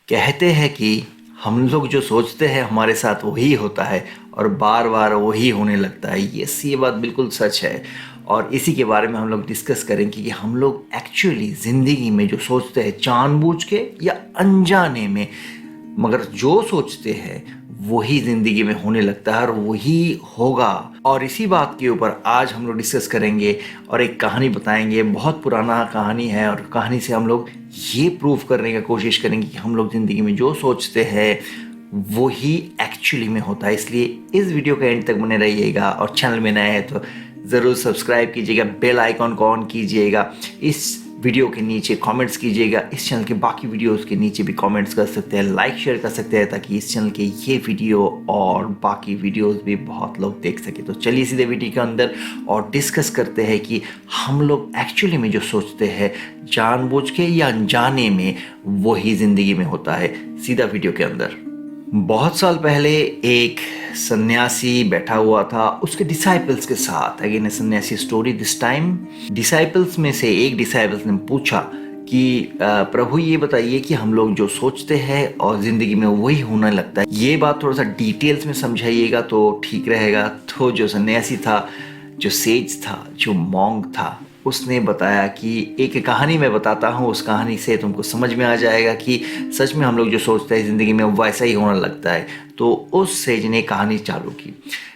कहते हैं कि हम लोग जो सोचते हैं हमारे साथ वही होता है और बार बार वही होने लगता है। ये बात बिल्कुल सच है और इसी के बारे में हम लोग डिस्कस करेंगे कि हम लोग एक्चुअली ज़िंदगी में जो सोचते हैं जानबूझ के या अनजाने में, मगर जो सोचते हैं वही ज़िंदगी में होने लगता है और वही होगा। और इसी बात के ऊपर आज हम लोग डिस्कस करेंगे और एक कहानी बताएंगे। बहुत पुराना कहानी है और कहानी से हम लोग ये प्रूव करने की कोशिश करेंगे कि हम लोग ज़िंदगी में जो सोचते हैं वही एक्चुअली में होता है। इसलिए इस वीडियो के एंड तक बने रहिएगा और चैनल में नए हैं तो ज़रूर सब्सक्राइब कीजिएगा, बेल आइकॉन को ऑन कीजिएगा, इस वीडियो के नीचे कमेंट्स कीजिएगा। इस चैनल के बाकी वीडियोस के नीचे भी कमेंट्स कर सकते हैं, लाइक शेयर कर सकते हैं ताकि इस चैनल के ये वीडियो और बाकी वीडियोस भी बहुत लोग देख सके। तो चलिए सीधे वीडियो के अंदर और डिस्कस करते हैं कि हम लोग एक्चुअली में जो सोचते हैं जानबूझ के या अनजाने में वही ज़िंदगी में होता है। सीधा वीडियो के अंदर। बहुत साल पहले एक सन्यासी बैठा हुआ था उसके डिसाइपल्स के साथ। अगेन ए सन्यासी स्टोरी दिस टाइम। डिसाइपल्स में से एक डिसाइपल्स ने पूछा कि प्रभु ये बताइए कि हम लोग जो सोचते हैं और ज़िंदगी में वही होने लगता है, ये बात थोड़ा सा डिटेल्स में समझाइएगा तो ठीक रहेगा। तो जो सन्यासी था, जो सेज था, जो मॉन्क था, उसने बताया कि एक कहानी मैं बताता हूँ, उस कहानी से तुमको समझ में आ जाएगा कि सच में हम लोग जो सोचते हैं ज़िंदगी में वैसा ही होने लगता है। तो उस सेज ने कहानी चालू की।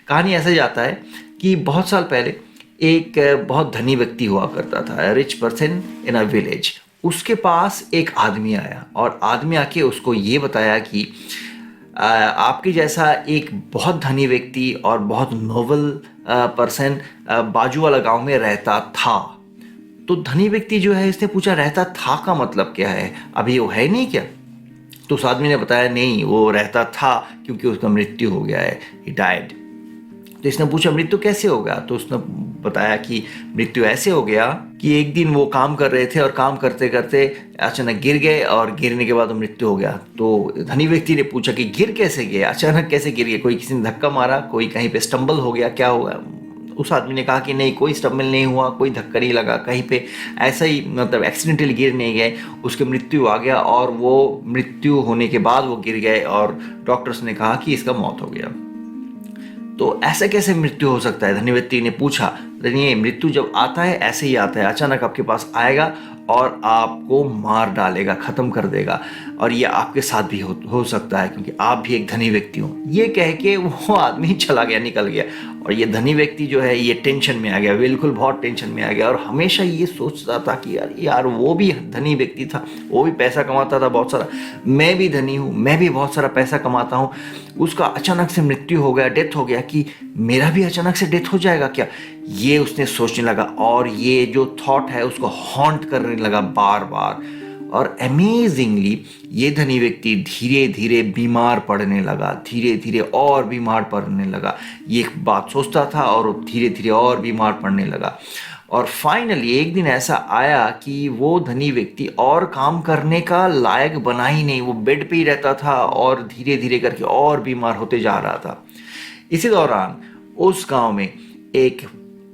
कहानी ऐसे जाता है कि बहुत साल पहले एक बहुत धनी व्यक्ति हुआ करता था, rich person in a village. उसके पास एक आदमी आया और आदमी आके उसको ये बताया कि आपके जैसा एक बहुत धनी व्यक्ति और बहुत नोबल पर्सन बाजू वाला गांव में रहता था। तो धनी व्यक्ति जो है इसने पूछा रहता था का मतलब क्या है, अभी वो है नहीं क्या? तो उस आदमी ने बताया नहीं, वो रहता था क्योंकि उसका मृत्यु हो गया है, ही डाइड। तो इसने पूछा मृत्यु कैसे हो गया? तो उसने बताया कि मृत्यु ऐसे हो गया कि एक दिन वो काम कर रहे थे और काम करते करते अचानक गिर गए और गिरने के बाद मृत्यु हो गया। तो धनी व्यक्ति ने पूछा कि गिर कैसे गए, अचानक कैसे गिर गए? कोई किसी ने धक्का मारा, कोई कहीं पे स्टम्बल हो गया, क्या हुआ? उस आदमी ने कहा कि नहीं, कोई स्टम्बल नहीं हुआ, कोई धक्का नहीं लगा, कहीं पे ऐसा ही मतलब एक्सीडेंटली गिर नहीं गए, उसकी मृत्यु आ गया और वो मृत्यु होने के बाद वो गिर गए और डॉक्टर्स ने कहा कि इसका मौत हो गया। तो ऐसा कैसे मृत्यु हो सकता है? धनी व्यक्ति ने पूछा। नहीं, मृत्यु जब आता है ऐसे ही आता है, अचानक आपके पास आएगा और आपको मार डालेगा, ख़त्म कर देगा। और ये आपके साथ भी हो सकता है क्योंकि आप भी एक धनी व्यक्ति हो। ये कह के वो आदमी चला गया, निकल गया। और ये धनी व्यक्ति जो है ये टेंशन में आ गया, बिल्कुल बहुत टेंशन में आ गया और हमेशा ये सोचता था कि यार वो भी धनी व्यक्ति था, वो भी पैसा कमाता था बहुत सारा, मैं भी धनी हूँ, मैं भी बहुत सारा पैसा कमाता हूँ, उसका अचानक से मृत्यु हो गया, डेथ हो गया, कि मेरा भी अचानक से डेथ हो जाएगा क्या? ये उसने सोचने लगा और ये जो थॉट है उसको हॉन्ट करने लगा बार बार। और अमेजिंगली ये धनी व्यक्ति धीरे धीरे बीमार पड़ने लगा, धीरे धीरे और बीमार पड़ने लगा। ये एक बात सोचता था और धीरे धीरे और बीमार पड़ने लगा। और फाइनली एक दिन ऐसा आया कि वो धनी व्यक्ति और काम करने का लायक बना ही नहीं, वो बेड पे ही रहता था और धीरे धीरे करके और बीमार होते जा रहा था। इसी दौरान उस गांव में एक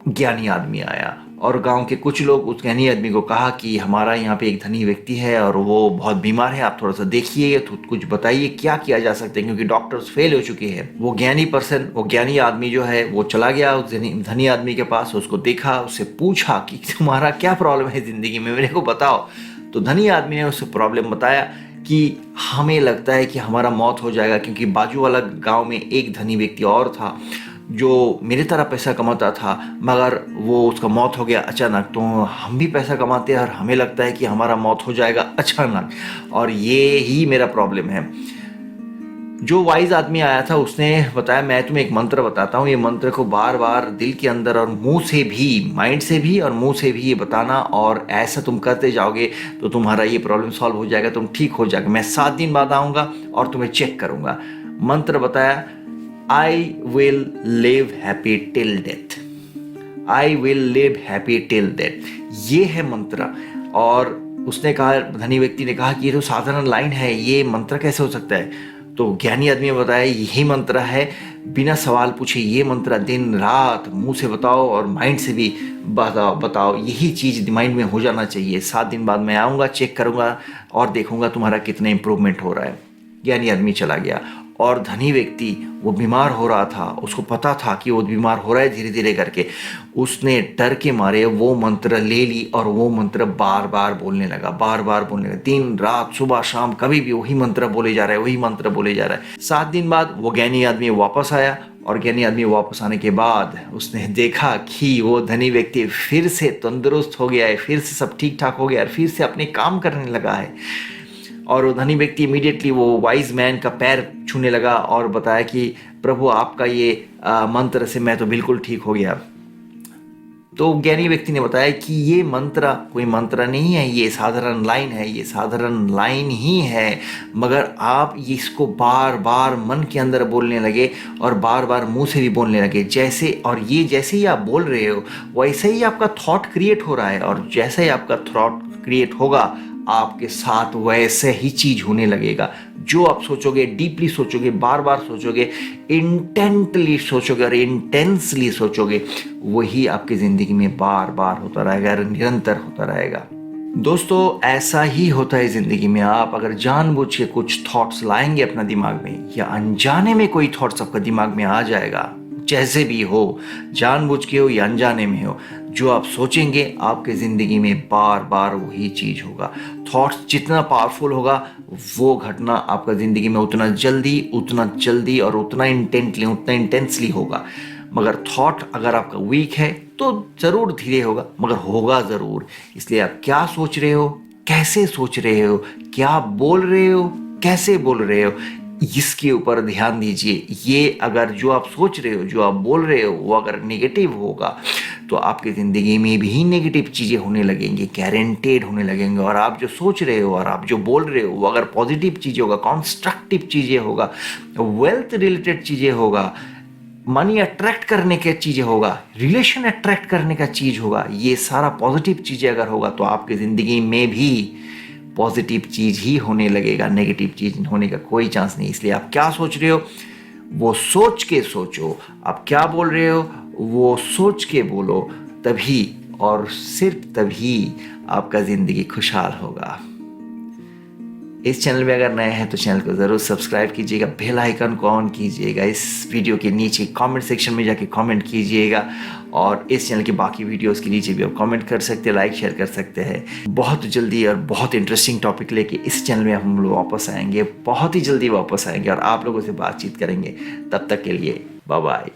ज्ञानी आदमी आया और गांव के कुछ लोग उस ज्ञानी आदमी को कहा कि हमारा यहाँ पे एक धनी व्यक्ति है और वो बहुत बीमार है, आप थोड़ा सा देखिए, तो कुछ बताइए क्या किया जा सकता है क्योंकि डॉक्टर्स फेल हो चुके हैं। वो ज्ञानी आदमी जो है वो चला गया उस धनी आदमी के पास, उसको देखा, उससे पूछा कि तुम्हारा क्या प्रॉब्लम है ज़िंदगी में, मेरे को बताओ। तो धनी आदमी ने उससे प्रॉब्लम बताया कि हमें लगता है कि हमारा मौत हो जाएगा क्योंकि बाजू वाला गाँव में एक धनी व्यक्ति और था जो मेरे तरह पैसा कमाता था, मगर वो उसका मौत हो गया अचानक। तो हम भी पैसा कमाते हैं और हमें लगता है कि हमारा मौत हो जाएगा अचानक, और ये ही मेरा प्रॉब्लम है। जो वाइज आदमी आया था उसने बताया मैं तुम्हें एक मंत्र बताता हूँ, ये मंत्र को बार बार दिल के अंदर और मुंह से भी, माइंड से भी और मुंह से भी ये बताना, और ऐसा तुम करते जाओगे तो तुम्हारा ये प्रॉब्लम सॉल्व हो जाएगा, तुम ठीक हो जाएगा। मैं 7 दिन बाद आऊँगा और तुम्हें चेक करूँगा। मंत्र बताया, I will live happy till death. I will live happy till death. ये है मंत्र। और उसने कहा, धनी व्यक्ति ने कहा कि ये तो साधारण लाइन है, ये मंत्र कैसे हो सकता है? तो ज्ञानी आदमी ने बताया यही मंत्र है, बिना सवाल पूछे ये मंत्र दिन रात मुंह से बताओ और माइंड से भी बताओ। यही चीज़ माइंड में हो जाना चाहिए। 7 दिन बाद मैं आऊँगा, चेक करूँगा और देखूँगा तुम्हारा कितना इम्प्रूवमेंट हो रहा है। ज्ञानी आदमी चला गया और धनी व्यक्ति वो बीमार हो रहा था, उसको पता था कि वो बीमार हो रहा है धीरे धीरे करके। उसने डर के मारे वो मंत्र ले ली और वो मंत्र बार बार बोलने लगा, बार बार बोलने लगा, दिन रात सुबह शाम कभी भी वही मंत्र बोले जा रहा है, वही मंत्र बोले जा रहा है। 7 दिन बाद वो ज्ञानी आदमी वापस आया और ज्ञानी आदमी वापस आने के बाद उसने देखा कि वो धनी व्यक्ति फिर से तंदुरुस्त हो गया है, फिर से सब ठीक ठाक हो गया है, फिर से अपने काम करने लगा है। और वो धनी व्यक्ति इमीडिएटली वो वाइज मैन का पैर छूने लगा और बताया कि प्रभु आपका ये मंत्र से मैं तो बिल्कुल ठीक हो गया। तो ज्ञानी व्यक्ति ने बताया कि ये मंत्र कोई मंत्र नहीं है, ये साधारण लाइन है, ये साधारण लाइन ही है, मगर आप इसको बार बार मन के अंदर बोलने लगे और बार बार मुंह से भी बोलने लगे जैसे, और ये जैसे ही आप बोल रहे हो वैसे ही आपका थॉट क्रिएट हो रहा है, और जैसे ही आपका थॉट क्रिएट होगा आपके साथ वैसे ही चीज होने लगेगा। जो आप सोचोगे, डीपली सोचोगे, बार बार सोचोगे, इंटेंटली सोचोगे और इंटेंसली सोचोगे, वही आपकी जिंदगी में बार बार होता रहेगा, निरंतर होता रहेगा। दोस्तों ऐसा ही होता है जिंदगी में। आप अगर जानबूझ के कुछ थॉट्स लाएंगे अपना दिमाग में, या अनजाने में कोई थॉट्स आपका दिमाग में आ जाएगा, जैसे भी हो, जानबूझ के हो या अनजाने में हो, जो आप सोचेंगे आपके ज़िंदगी में बार बार वही चीज़ होगा। थॉट्स जितना पावरफुल होगा वो घटना आपका ज़िंदगी में उतना जल्दी और उतना इंटेंसली होगा। मगर थॉट अगर आपका वीक है तो ज़रूर धीरे होगा, मगर होगा ज़रूर। इसलिए आप क्या सोच रहे हो, कैसे सोच रहे हो, क्या बोल रहे हो, कैसे बोल रहे हो, इसके ऊपर ध्यान दीजिए। ये अगर जो आप सोच रहे हो, जो आप बोल रहे हो, वो अगर नेगेटिव होगा तो आपकी ज़िंदगी में भी नेगेटिव चीज़ें होने लगेंगी, गारंटेड होने लगेंगे। और आप जो सोच रहे हो और आप जो बोल रहे हो वो अगर पॉजिटिव चीज़ें होगा, कॉन्स्ट्रक्टिव चीज़ें होगा, वेल्थ रिलेटेड चीज़ें होगा, मनी अट्रैक्ट करने के चीज़ें होगा, रिलेशन अट्रैक्ट करने का चीज़ होगा, ये सारा पॉजिटिव चीज़ें अगर होगा तो आपकी ज़िंदगी में भी पॉजिटिव चीज़ ही होने लगेगा, नेगेटिव चीज़ होने का कोई चांस नहीं। इसलिए आप क्या सोच रहे हो वो सोच के सोचो, आप क्या बोल रहे हो वो सोच के बोलो, तभी और सिर्फ तभी आपका ज़िंदगी खुशहाल होगा। इस चैनल में अगर नए हैं तो चैनल को ज़रूर सब्सक्राइब कीजिएगा, बेल आइकन को ऑन कीजिएगा, इस वीडियो के नीचे कमेंट सेक्शन में जाके कमेंट कीजिएगा, और इस चैनल की बाकी वीडियोस के नीचे भी आप कमेंट कर सकते हैं, लाइक शेयर कर सकते हैं। बहुत जल्दी और बहुत इंटरेस्टिंग टॉपिक लेके इस चैनल में हम लोग वापस आएंगे, बहुत ही जल्दी वापस आएंगे और आप लोगों से बातचीत करेंगे। तब तक के लिए बाय बाय।